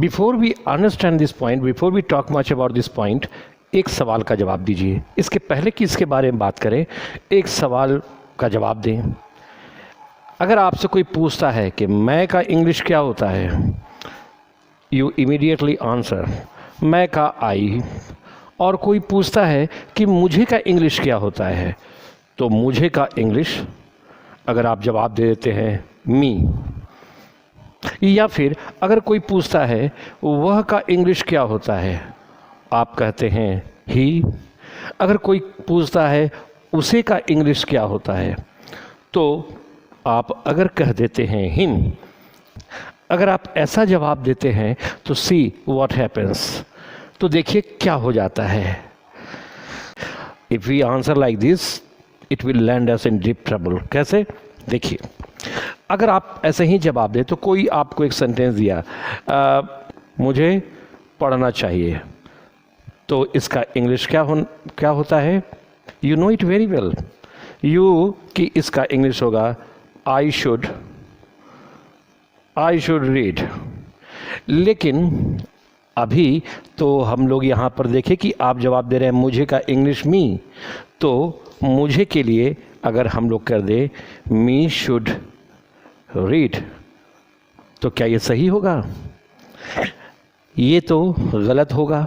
Before we understand this point, before we talk much about this point, एक सवाल का जवाब दीजिए। इसके पहले कि इसके बारे में बात करें, एक सवाल का जवाब दें। अगर आपसे कोई पूछता है कि मैं का इंग्लिश क्या होता है, यू इमीडिएटली आंसर मैं का आई। और कोई पूछता है कि मुझे का इंग्लिश क्या होता है, तो मुझे का इंग्लिश अगर आप जवाब दे देते हैं मी। या फिर अगर कोई पूछता है वह का इंग्लिश क्या होता है, आप कहते हैं ही। अगर कोई पूछता है उसे का इंग्लिश क्या होता है, तो आप अगर कह देते हैं हिम। अगर आप ऐसा जवाब देते हैं तो सी व्हाट हैपेंस, तो देखिए क्या हो जाता है। If we answer like this it will land us in deep trouble. कैसे? देखिए, अगर आप ऐसे ही जवाब दें तो कोई आपको एक सेंटेंस दिया, मुझे पढ़ना चाहिए, तो इसका इंग्लिश क्या होता है? You know it very well. You कि इसका इंग्लिश होगा आई शुड रीड। लेकिन अभी तो हम लोग यहाँ पर देखें कि आप जवाब दे रहे हैं मुझे का इंग्लिश मी, तो मुझे के लिए अगर हम लोग कर दे मी शुड रीड, तो क्या ये सही होगा? ये तो गलत होगा।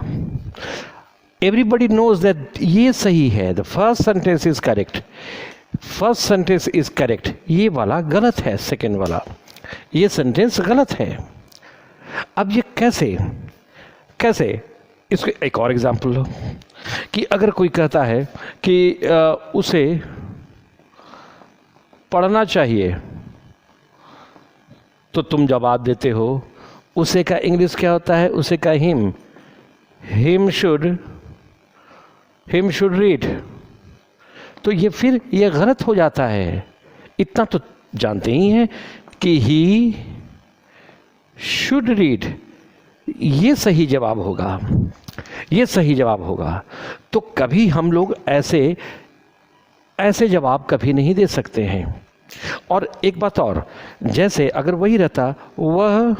एवरीबडी नोज दैट ये सही है, the first sentence is correct, first sentence is correct, ये वाला गलत है, सेकेंड वाला ये सेंटेंस गलत है। अब ये कैसे इसको एक और एग्जांपल लो कि अगर कोई कहता है कि उसे पढ़ना चाहिए, तो तुम जवाब देते हो उसे का इंग्लिश क्या होता है? उसे का हिम शुड रीड। तो ये फिर ये गलत हो जाता है। इतना तो जानते ही हैं कि ही शुड रीड, ये सही जवाब होगा, ये सही जवाब होगा। तो कभी हम लोग ऐसे जवाब कभी नहीं दे सकते हैं। और एक बात और, जैसे अगर वही रहता वह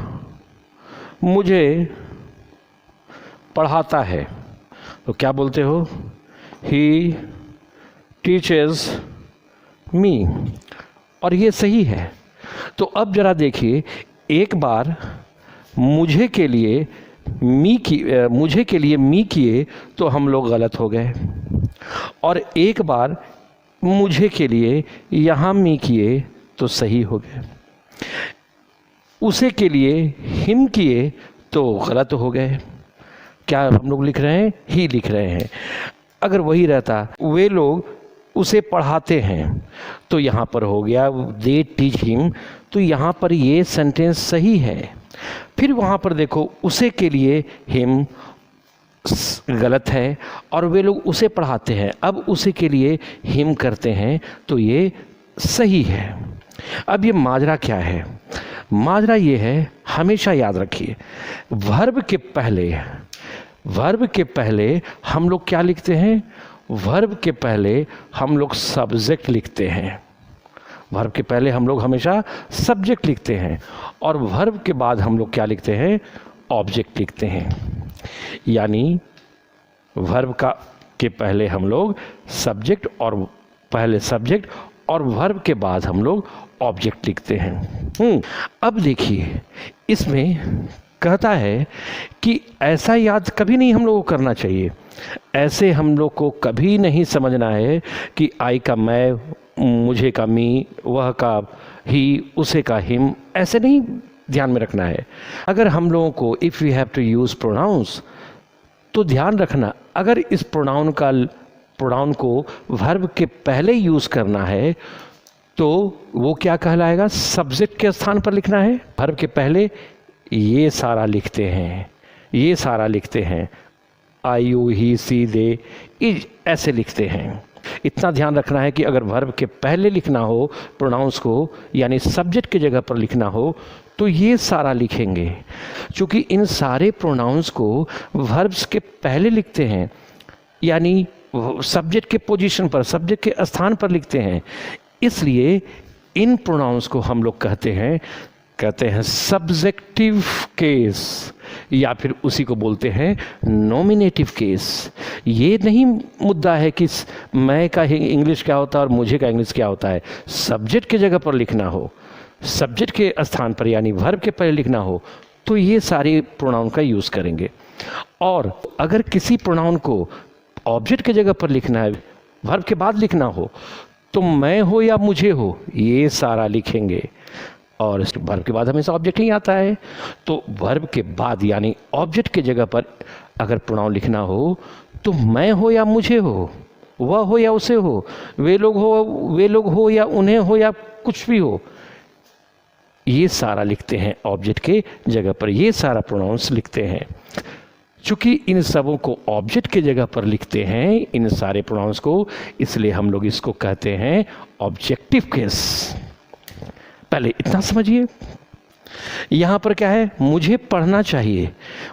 मुझे पढ़ाता है, तो क्या बोलते हो? ही टीचर्स मी, और ये सही है। तो अब जरा देखिए, एक बार मुझे के लिए मी किए तो हम लोग गलत हो गए, और एक बार मुझे के लिए यहाँ मी किए तो सही हो गए। उसे के लिए हिम किए तो गलत हो गए। क्या हम लोग लिख रहे हैं? ही लिख रहे हैं। अगर वही रहता वे लोग उसे पढ़ाते हैं, तो यहाँ पर हो गया दे टीच हिम, तो यहाँ पर ये सेंटेंस सही है। फिर वहाँ पर देखो उसे के लिए हिम गलत है, और वे लोग उसे पढ़ाते हैं, अब उसे के लिए हिम करते हैं, तो ये सही है। अब ये माजरा क्या है? माजरा ये है, हमेशा याद रखिए, वर्ब के पहले हम लोग क्या लिखते हैं? वर्ब के पहले हम लोग सब्जेक्ट लिखते हैं। वर्ब के पहले हम लोग हमेशा सब्जेक्ट लिखते हैं, और वर्ब के बाद हम लोग क्या लिखते हैं? ऑब्जेक्ट लिखते हैं। यानी वर्ब के पहले हम लोग सब्जेक्ट, और पहले सब्जेक्ट और वर्ब के बाद हम लोग ऑब्जेक्ट लिखते हैं। अब देखिए, इसमें कहता है कि ऐसा याद कभी नहीं हम लोगों को करना चाहिए। ऐसे हम लोग को कभी नहीं समझना है कि आई का मैं, मुझे का मी, वह का ही, उसे का हिम, ऐसे नहीं ध्यान में रखना है। अगर हम लोगों को if we have to use pronouns, तो ध्यान रखना, अगर इस प्रोनाउन को वर्ब के पहले यूज़ करना है, तो वो क्या कहलाएगा? सब्जेक्ट के स्थान पर लिखना है। वर्ब के पहले ये सारा लिखते हैं, आई यू ही सी दे, ऐसे लिखते हैं। इतना ध्यान रखना है कि अगर वर्ब के पहले लिखना हो प्रोनाउंस को, यानी सब्जेक्ट की जगह पर लिखना हो, तो ये सारा लिखेंगे। क्योंकि इन सारे प्रोनाउंस को वर्ब्स के पहले लिखते हैं, यानी सब्जेक्ट के पोजीशन पर, सब्जेक्ट के स्थान पर लिखते हैं, इसलिए इन प्रोनाउंस को हम लोग कहते हैं कहते हैं सब्जेक्टिव केस, या फिर उसी को बोलते हैं नॉमिनेटिव केस। ये नहीं मुद्दा है कि मैं का इंग्लिश क्या होता है और मुझे का इंग्लिश क्या होता है। सब्जेक्ट की जगह पर लिखना हो, सब्जेक्ट के स्थान पर यानी वर्ब के पहले लिखना हो, तो ये सारे प्रोनाउन का यूज़ करेंगे। और अगर किसी प्रोनाउन को ऑब्जेक्ट की जगह पर लिखना है, वर्ब के बाद लिखना हो, तो मैं हो या मुझे हो, ये सारा लिखेंगे। और वर्ब के बाद हमेशा ऑब्जेक्ट ही आता है, तो वर्ब के बाद यानी ऑब्जेक्ट की जगह पर अगर प्रोनाउन लिखना हो, तो मैं हो या मुझे हो, वह हो या उसे हो, वे लोग हो या उन्हें हो या कुछ भी हो, ये सारा लिखते हैं ऑब्जेक्ट के जगह पर, ये सारा प्रोनाउंस लिखते हैं। चूंकि इन सबों को ऑब्जेक्ट के जगह पर लिखते हैं, इन सारे प्रोनाउंस को, इसलिए हम लोग इसको कहते हैं ऑब्जेक्टिव केस। पहले इतना समझिए। यहां पर क्या है, मुझे पढ़ना चाहिए,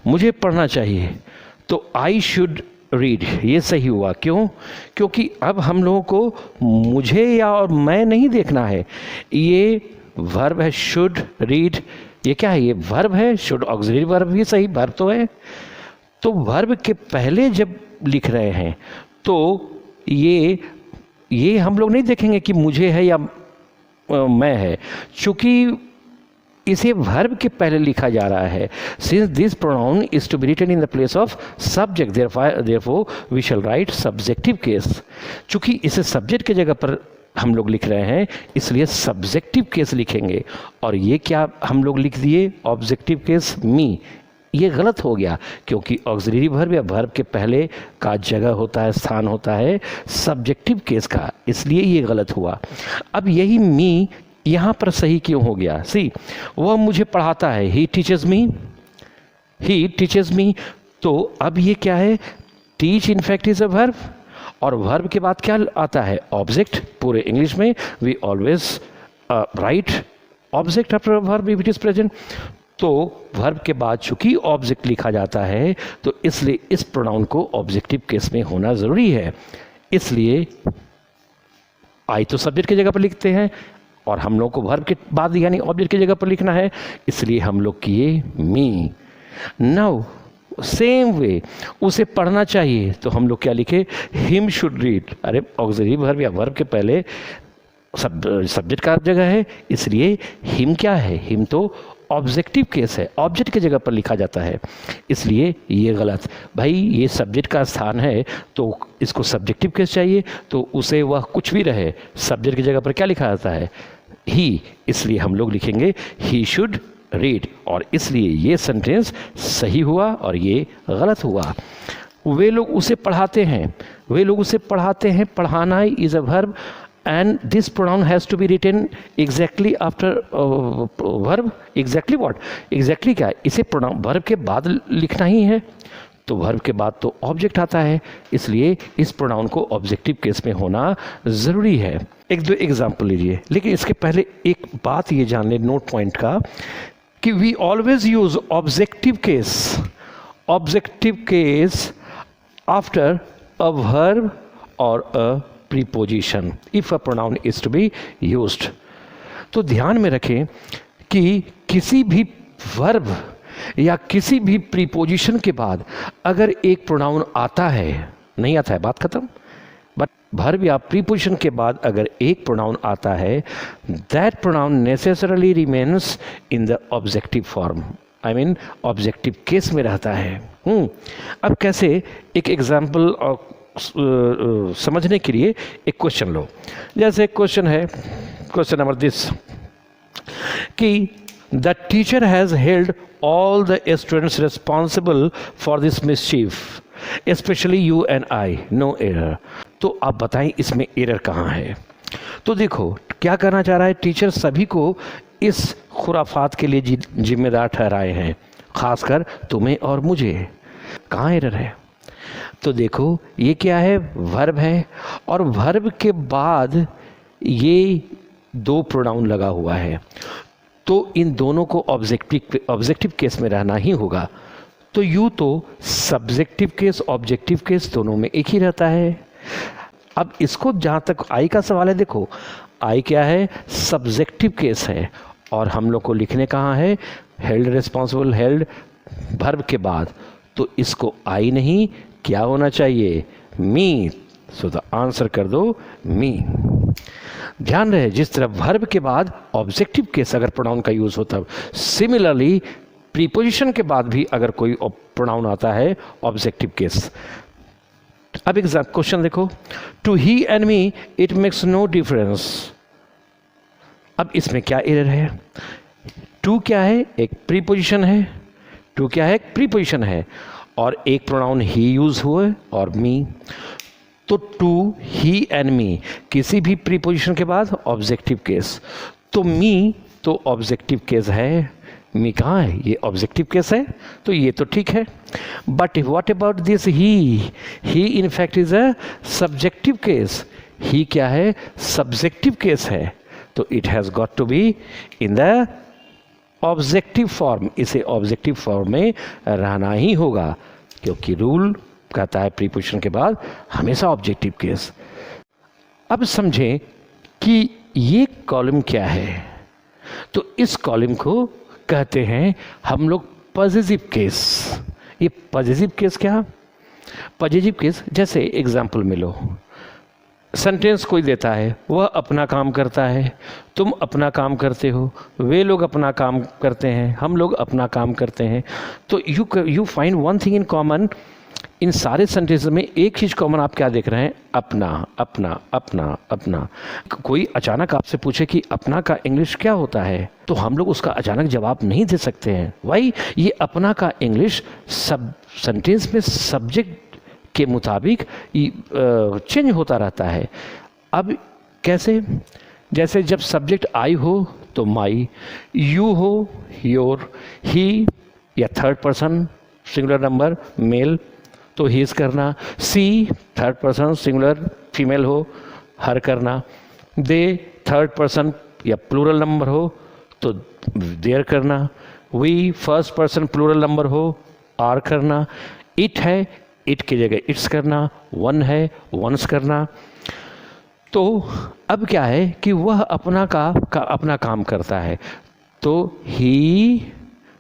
मुझे पढ़ना चाहिए, तो आई शुड रीड, ये सही हुआ। क्यों? क्योंकि अब हम लोगों को मुझे या और मैं नहीं देखना है, ये वर्ब है शुड रीड, ये क्या है, ये वर्ब है। शुड ऑक्सिलरी वर्ब भी सही, वर्ब तो है। तो वर्ब के पहले जब लिख रहे हैं तो ये हम लोग नहीं देखेंगे कि मुझे है या मैं है, चूंकि इसे वर्ब के पहले लिखा जा रहा है। Since this pronoun is to be written in the place of subject, therefore we shall write subjective case. चूंकि इसे सब्जेक्ट की जगह पर हम लोग लिख रहे हैं, इसलिए सब्जेक्टिव केस लिखेंगे। और ये क्या हम लोग लिख दिए, ऑब्जेक्टिव केस मी। ये गलत हो गया, क्योंकि ऑक्सिलरी वर्ब या वर्ब के पहले का जगह होता है, स्थान होता है सब्जेक्टिव केस का, इसलिए ये गलत हुआ। अब यही मी यहाँ पर सही क्यों हो गया? सी, वह मुझे पढ़ाता है, he teaches me, he teaches me. तो अब ये क्या है, teach in fact is a verb, और वर्ब के बाद क्या आता है, ऑब्जेक्ट। पूरे इंग्लिश में we always write object after verb if it is present. तो वर्ब के बाद चूंकि ऑब्जेक्ट लिखा जाता है, तो इसलिए इस प्रोनाउन को ऑब्जेक्टिव केस में होना जरूरी है। इसलिए आई तो सब्जेक्ट की जगह पर लिखते हैं, और हम लोग को वर्ब के बाद यानी ऑब्जेक्ट की जगह पर लिखना है, इसलिए हम लोग किए मी। नाउ सेम वे, उसे पढ़ना चाहिए, तो हम लोग क्या लिखे, हिम शुड रीड। अरे ऑक्सिलरी वर्ब या वर्ब के पहले सब्जेक्ट का जगह है, इसलिए हिम क्या है, हिम तो ऑब्जेक्टिव केस है, ऑब्जेक्ट की जगह पर लिखा जाता है, इसलिए ये गलत। भाई ये सब्जेक्ट का स्थान है, तो इसको सब्जेक्टिव केस चाहिए, तो उसे वह कुछ भी रहे, सब्जेक्ट की जगह पर क्या लिखा जाता है, ही, इसलिए हम लोग लिखेंगे ही शुड रीड। और इसलिए ये सेंटेंस सही हुआ और ये गलत हुआ। वे लोग उसे पढ़ाते हैं, वे लोग उसे पढ़ाते हैं, पढ़ाना is a verb and this pronoun has to be written exactly after verb. exactly what, exactly क्या, इसे pronoun verb के बाद लिखना ही है, तो verb के बाद तो object आता है, इसलिए इस pronoun को objective case में होना ज़रूरी है। एक दो एग्जाम्पल लीजिए, लेकिन इसके पहले एक बात ये जान ले नोट पॉइंट का, कि we always use objective case after a verb or a preposition if a pronoun is to be used। तो ध्यान में रखें कि किसी भी वर्ब या किसी भी प्रीपोजिशन के बाद अगर एक प्रोनाउन आता है, नहीं आता है बात खत्म, बट वर्ब या प्रीपोजिशन के बाद अगर एक प्रोनाउन आता है, that pronoun necessarily remains in the objective form, I mean objective case में रहता है। अब कैसे, एक एग्जाम्पल समझने के लिए एक क्वेश्चन लो। जैसे क्वेश्चन है, क्वेश्चन नंबर दिस, कि the teacher has held all the students responsible for this mischief, specially you and I, no error. तो आप बताएं इसमें एरर कहाँ है? तो देखो क्या करना चाह रहा है, टीचर सभी को इस खुराफात के लिए जिम्मेदार ठहराए हैं, खासकर तुम्हें और मुझे। कहाँ एरर है? तो देखो ये क्या है, वर्ब है, और वर्ब के बाद ये दो प्रोनाउन लगा हुआ है, तो इन दोनों को ऑब्जेक्टिव केस में रहना ही होगा। तो यूँ तो सब्जेक्टिव केस ऑब्जेक्टिव केस दोनों में एक ही रहता है। अब इसको जहाँ तक आई का सवाल है, देखो आई क्या है, सब्जेक्टिव केस है, और हम लोग को लिखने कहाँ है, हेल्ड रिस्पॉन्सिबल हेल्ड वर्ब के बाद, तो इसको आई नहीं, क्या होना चाहिए, मी। सो द आंसर कर दो मी। ध्यान रहे जिस तरह वर्ब के बाद ऑब्जेक्टिव केस अगर प्रोनाउन का यूज होता है, सिमिलरली प्रीपोजिशन के बाद भी अगर कोई प्रोनाउन आता है ऑब्जेक्टिव केस। अब एक क्वेश्चन देखो, to he and me it makes no difference. अब इसमें क्या एरर है, टू क्या है, एक प्रीपोजिशन है, टू क्या है, एक प्रीपोजिशन है, और एक प्रोनाउन ही यूज हुआ और मी। तो टू ही एंड मी किसी भी प्रीपोजिशन के बाद ऑब्जेक्टिव केस, तो मी तो ऑब्जेक्टिव केस है, मी कहाँ है, ये ऑब्जेक्टिव केस है, तो ये तो ठीक है। But what about this he in fact is a subjective case. He क्या है, सब्जेक्टिव केस है, तो it has got to be in the objective form, इसे ऑब्जेक्टिव फॉर्म में रहना ही होगा, क्योंकि रूल कहता है प्रीपोजिशन के बाद हमेशा ऑब्जेक्टिव केस। अब समझें कि ये कॉलम क्या है, तो इस कॉलम को कहते हैं हम लोग पॉजिटिव केस। ये पॉजिटिव केस क्या, पॉजिटिव केस जैसे एग्जाम्पल में लो, सेंटेंस कोई देता है, वह अपना काम करता है, तुम अपना काम करते हो, वे लोग अपना काम करते हैं, हम लोग अपना काम करते हैं, तो you find one thing in common. इन सारे सेंटेंस में एक चीज कॉमन आप क्या देख रहे हैं, अपना अपना अपना अपना। कोई अचानक आपसे पूछे कि अपना का इंग्लिश क्या होता है, तो हम लोग उसका अचानक जवाब नहीं दे सकते हैं। वाई, ये अपना का इंग्लिश सब सेंटेंस में सब्जेक्ट के मुताबिक चेंज होता रहता है। अब कैसे, जैसे जब सब्जेक्ट आई हो तो माई, यू हो योर, ही या third person singular number male तो हीज करना, she third person singular female हो हर करना, दे थर्ड पर्सन या प्लूरल नंबर हो तो देयर करना, we first person plural number हो आर करना, इट है इट की जगह इट्स करना, वन है वंस करना। तो अब क्या है कि वह अपना अपना काम करता है, तो ही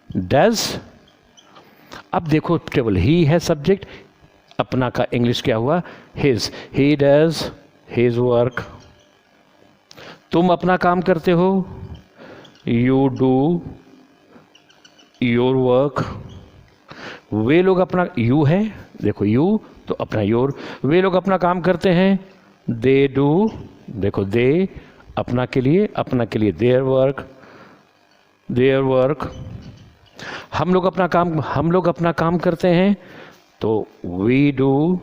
डज। अब देखो टेबल, ही है सब्जेक्ट, अपना का इंग्लिश क्या हुआ, his, he does his work. तुम अपना काम करते हो, यू डू योर वर्क। वे लोग अपना, यू है देखो यू तो अपना योर, वे लोग अपना काम करते हैं, दे डू, देखो दे अपना के लिए देयर वर्क। हम लोग अपना काम करते हैं, तो वी डू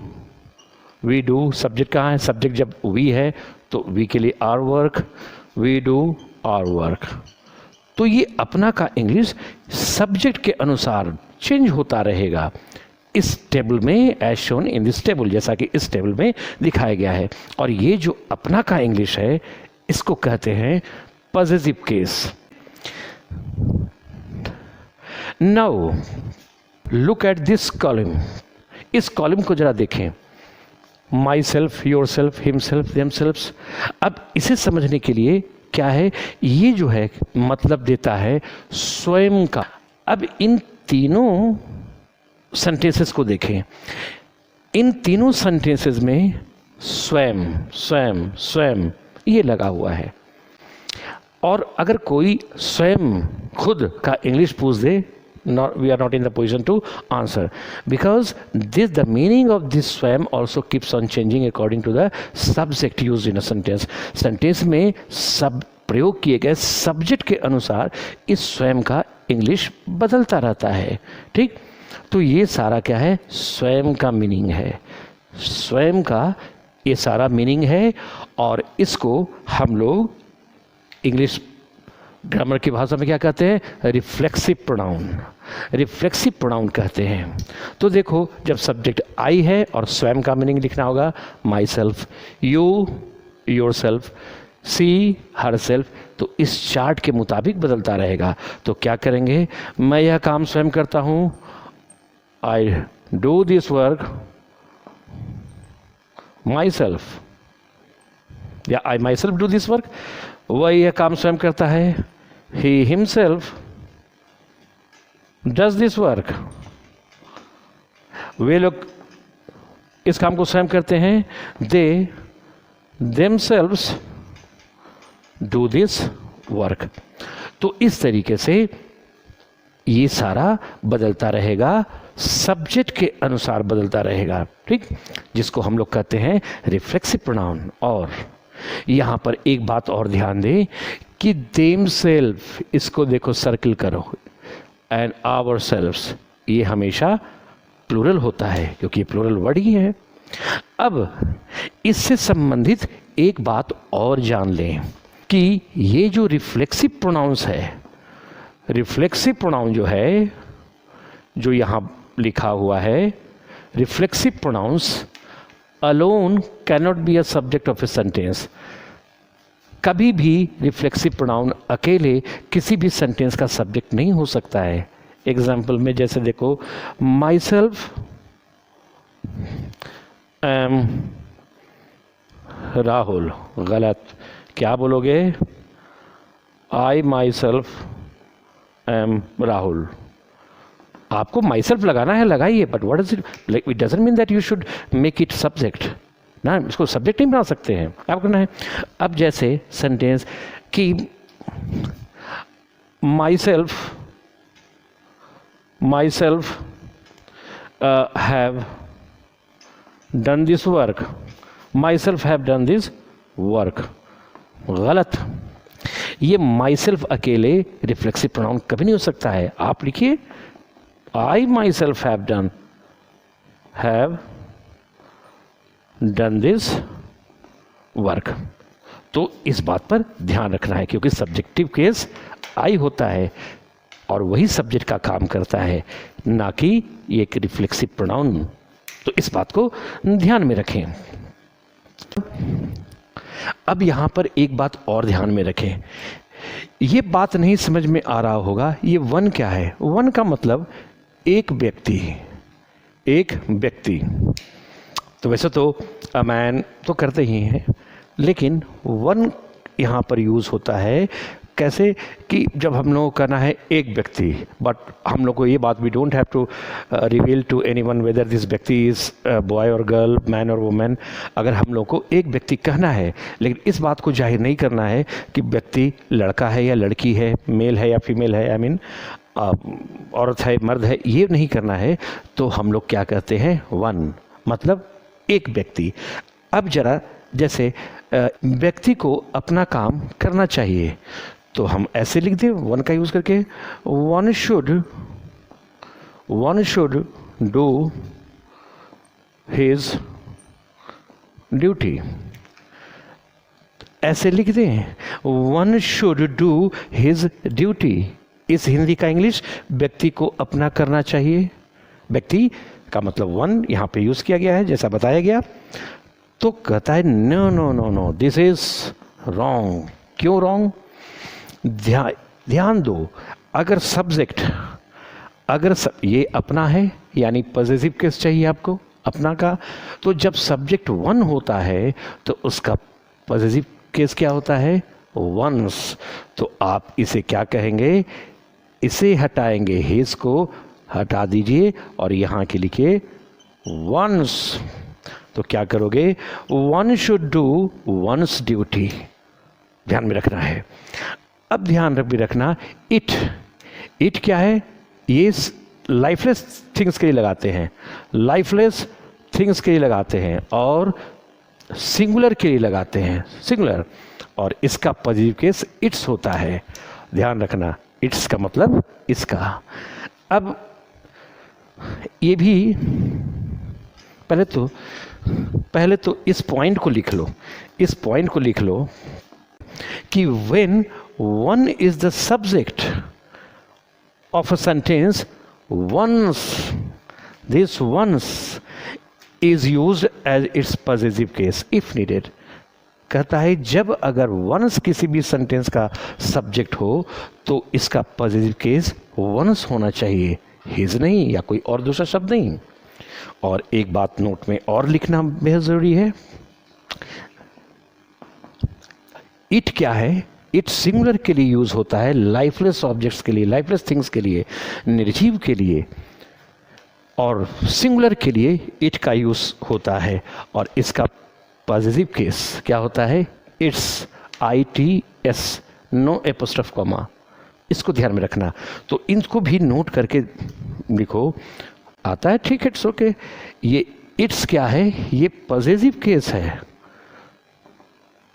सब्जेक्ट कहाँ है, सब्जेक्ट जब वी है तो वी के लिए our work, we do our work. तो ये अपना का इंग्लिश सब्जेक्ट के अनुसार चेंज होता रहेगा इस टेबल में, as shown in this table, जैसा कि इस टेबल में दिखाया गया है। और ये जो अपना का इंग्लिश है इसको कहते हैं positive case. Now look at this column, इस कॉलम को जरा देखें, myself, yourself, himself, themselves. अब इसे समझने के लिए क्या है, ये जो है मतलब देता है स्वयं का। अब इन तीनों सेंटेंसेस को देखें, इन तीनों सेंटेंसेस में स्वयं स्वयं स्वयं ये लगा हुआ है। और अगर कोई स्वयं खुद का इंग्लिश पूछ दे, we are not in the position to answer, because the meaning of this swam also keeps on changing according to the subject used in a sentence. Sentence में सब प्रयोग किए गए सब्जेक्ट के अनुसार इस स्वयं का इंग्लिश बदलता रहता है। ठीक, तो ये सारा क्या है, स्वयं का मीनिंग है, स्वयं का ये सारा मीनिंग है। और इसको हम लोग इंग्लिश ग्रामर की भाषा में क्या कहते हैं, रिफ्लेक्सिव प्रोनाउन कहते हैं। तो देखो जब सब्जेक्ट आई है और स्वयं का मीनिंग लिखना होगा, myself, you yourself, she herself, तो इस चार्ट के मुताबिक बदलता रहेगा। तो क्या करेंगे, मैं यह काम स्वयं करता हूँ, I do this work myself, या I myself do this work. वह यह काम स्वयं करता है, he himself does this work. वे लोग इस काम को स्वयं करते हैं. They themselves do this work. तो इस तरीके से ये सारा बदलता रहेगा, सब्जेक्ट के अनुसार बदलता रहेगा. ठीक, जिसको हम लोग कहते हैं रिफ्लेक्सिव प्रोनाउन. और यहाँ पर एक बात और ध्यान दें कि देमसेल्फ, इसको देखो सर्कल करो, एंड आवरसेल्व्स, ये हमेशा प्लूरल होता है क्योंकि प्लूरल वर्ड ही है. अब इससे संबंधित एक बात और जान लें कि ये जो रिफ्लेक्सिव प्रोनाउंस है, रिफ्लेक्सिव प्रोनाउन जो है, जो यहाँ लिखा हुआ है, reflexive pronouns alone cannot be a subject of a sentence. कभी भी रिफ्लेक्सिव प्रोनाउन अकेले किसी भी सेंटेंस का सब्जेक्ट नहीं हो सकता है. एग्जाम्पल में जैसे देखो, माई सेल्फ एम राहुल. गलत. क्या बोलोगे? आई माई सेल्फ एम राहुल. आपको माई सेल्फ लगाना है, लगाइए, but what is it, it doesn't mean that you should make it subject ना. इसको सब्जेक्ट नहीं बना सकते हैं, आप करना है. अब जैसे सेंटेंस कि myself have done this work. Myself have done this work. गलत. ये माई सेल्फ अकेले रिफ्लेक्सिव प्रोनाउन कभी नहीं हो सकता है. आप लिखिए, I myself have done this work. तो इस बात पर ध्यान रखना है क्योंकि सब्जेक्टिव केस आई होता है और वही सब्जेक्ट का काम करता है, ना कि ये एक रिफ्लेक्सिव प्रोनाउन. तो इस बात को ध्यान में रखें. अब यहाँ पर एक बात और ध्यान में रखें. ये बात नहीं समझ में आ रहा होगा, ये वन क्या है? वन का मतलब एक व्यक्ति, एक व्यक्ति. तो वैसे तो अ मैन तो करते ही हैं, लेकिन वन यहाँ पर यूज़ होता है कैसे कि जब हम लोग करना है एक व्यक्ति, बट हम लोग को ये बात, we don't have to reveal to anyone whether this व्यक्ति इज बॉय और गर्ल, मैन और वुमेन. अगर हम लोग को एक व्यक्ति कहना है, लेकिन इस बात को जाहिर नहीं करना है कि व्यक्ति लड़का है या लड़की है, मेल है या फीमेल है, आई मीन औरत है मर्द है, ये नहीं करना है. तो हम लोग क्या कहते हैं? वन, मतलब एक व्यक्ति. अब जरा जैसे व्यक्ति को अपना काम करना चाहिए, तो हम ऐसे लिख दें वन का यूज़ करके, one should do his duty. ऐसे लिख दें, one should do his duty. इस हिंदी का इंग्लिश, व्यक्ति को अपना करना चाहिए. व्यक्ति का मतलब वन यहाँ पे यूज़ किया गया है जैसा बताया गया. तो कहता है no no no no, this is wrong. क्यों रॉन्ग? ध्यान दो, अगर सब्जेक्ट, ये अपना है यानी पॉजिटिव केस चाहिए आपको अपना का, तो जब सब्जेक्ट वन होता है तो उसका पॉजिटिव केस क्या होता है? वंस. तो आप इसे क्या कहेंगे? इसे हटाएंगे, हिज को हटा दीजिए और यहाँ के लिखिए वंस. तो क्या करोगे? One should do once duty. ध्यान में रखना है. अब ध्यान भी रखना, इट क्या है? ये लाइफलेस थिंग्स के लिए लगाते हैं, लाइफलेस थिंग्स के लिए लगाते हैं और सिंगुलर के लिए लगाते हैं, सिंगुलर. और इसका पॉजिटिव केस इट्स होता है. ध्यान रखना, इट्स का मतलब इसका. अब ये भी पहले तो इस पॉइंट को लिख लो, इस पॉइंट को लिख लो कि when one is the subject of a sentence, this once is used as its possessive case if needed. कहता है जब अगर once किसी भी सेंटेंस का सब्जेक्ट हो तो इसका पॉजिटिव केस once होना चाहिए, his नहीं या कोई और दूसरा शब्द नहीं. और एक बात नोट में और लिखना बेहद ज़रूरी है. इट क्या है? इट सिंगुलर के लिए यूज होता है, लाइफलेस ऑब्जेक्ट्स के लिए, लाइफलेस थिंग्स के लिए, निर्जीव के लिए, और सिंगुलर के लिए इट का यूज होता है। और इसका पॉजिटिव केस क्या होता है? It's, ITS, no apostrophe comma. इसको ध्यान में रखना। तो इनको भी नोट करके लिखो। आता है? ठीक है, इट्स ओके। ये इट्स क्या है? ये पॉजिटिव केस है,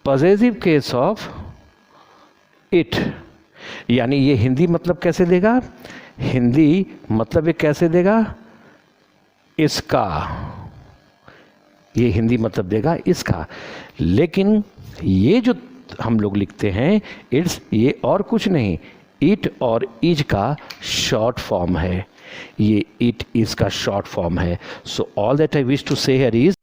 पॉजिटिव केस ऑफ इट। यानी ये हिंदी मतलब कैसे देगा? हिंदी मतलब ये कैसे देगा? इसका। ये हिंदी मतलब देगा इसका। लेकिन ये जो हम लोग लिखते हैं इट्स, ये और कुछ नहीं, इट और इज का शॉर्ट फॉर्म है। ये इट इज का शॉर्ट फॉर्म है। So all that I wish to say here is